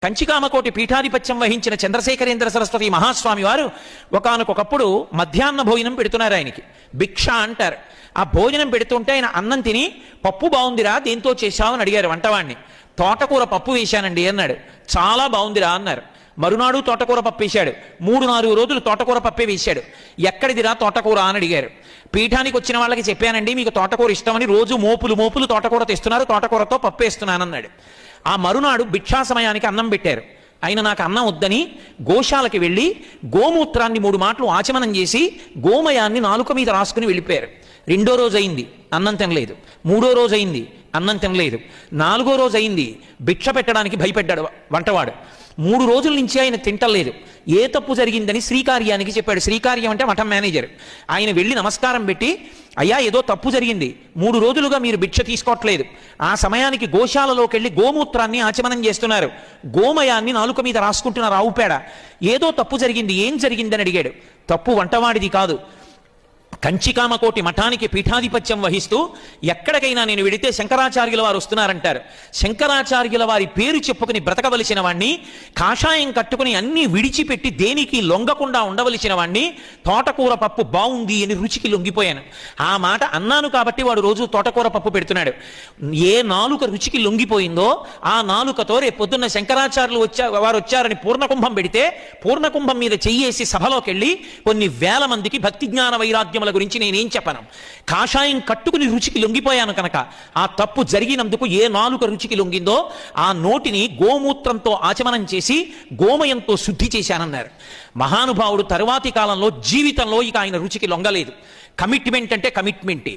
కంచికామకోటి పీఠాధిపత్యం వహించిన చంద్రశేఖరేంద్ర సరస్వతి మహాస్వామి వారు ఒకానొకప్పుడు మధ్యాహ్న భోజనం పెడుతున్నారు ఆయనకి. భిక్ష అంటారు. ఆ భోజనం పెడుతుంటే ఆయన అన్నం తిని పప్పు బాగుందిరా దేంతో చేశావు అని అడిగారు వంటవాణ్ణి. తోటకూర పప్పు వేశానండి అన్నాడు. చాలా బాగుందిరా అన్నారు. మరునాడు తోటకూర పప్పు వేశాడు. 3-4 రోజులు తోటకూర పప్పే వేశాడు. ఎక్కడిదిరా తోటకూర అని అడిగారు. పీఠానికి వచ్చిన వాళ్ళకి చెప్పానండి మీకు తోటకూర ఇష్టమని, రోజు మోపులు తోటకూర తెస్తున్నారు, తోటకూరతో పప్పు వేస్తున్నానన్నాడు. ఆ మరునాడు భిక్షా సమయానికి అన్నం పెట్టారు. ఆయన నాకు అన్నం వద్దని గోశాలకి వెళ్ళి గోమూత్రాన్ని 3 మాటలు ఆచమనం చేసి గోమయాన్ని నాలుక మీద రాసుకుని వెళ్ళిపోయారు. 2వ రోజు అయింది, అన్నం తినలేదు. 3వ రోజు అయింది, అన్నం తినలేదు. 4వ రోజు అయింది, భిక్ష పెట్టడానికి భయపడ్డాడు వంటవాడు. 3 రోజుల నుంచి ఆయన తింటలేదు. ఏ తప్పు జరిగిందని శ్రీకార్యానికి చెప్పాడు. శ్రీకార్యం అంటే మఠం మేనేజర్. ఆయన వెళ్ళి నమస్కారం పెట్టి, అయ్యా ఏదో తప్పు జరిగింది, 3 రోజులుగా మీరు భిక్ష తీసుకోవట్లేదు, ఆ సమయానికి గోశాలలోకి వెళ్ళి గోమూత్రాన్ని ఆచమనం చేస్తున్నారు, గోమయాన్ని నాలుక మీద రాసుకుంటున్నారు, ఆవు పేడ, ఏదో తప్పు జరిగింది, ఏం జరిగిందని అడిగాడు. తప్పు వంటవాడిది కాదు, కంచికామకోటి మఠానికి పీఠాధిపత్యం వహిస్తూ ఎక్కడికైనా నేను వెడితే శంకరాచార్యుల వారు వస్తున్నారంటారు. శంకరాచార్యుల వారి పేరు చెప్పుకుని బ్రతకవలసిన వాణ్ణి, కాషాయం కట్టుకుని అన్నీ విడిచిపెట్టి దేనికి లొంగకుండా ఉండవలసిన వాణ్ణి, తోటకూర పప్పు బాగుంది అని రుచికి లొంగిపోయాను. ఆ మాట అన్నాను కాబట్టి వాడు రోజు తోటకూర పప్పు పెడుతున్నాడు. ఏ నాలుక రుచికి లొంగిపోయిందో ఆ నాలుకతో రేపు పొద్దున్న శంకరాచార్యులు వారు వచ్చారని పూర్ణకుంభం పెడితే పూర్ణకుంభం మీద చెయ్యేసి సభలోకి వెళ్ళి కొన్ని వేల మందికి భక్తి జ్ఞాన వైరాగ్యముల గురించి నేనేం చెప్పను. కాషాయం కట్టుకుని రుచికి లొంగిపోయాను కనుక ఆ తప్పు జరిగినందుకు ఏ నాలుక రుచికి లొంగిందో ఆ నోటిని గోమూత్రంతో ఆచమనం చేసి గోమయంతో శుద్ధి చేశానన్నారు. మహానుభావుడు తరువాతి కాలంలో జీవితంలో ఇక ఆయన రుచికి లొంగలేదు. కమిట్మెంట్ అంటే కమిట్మెంటే.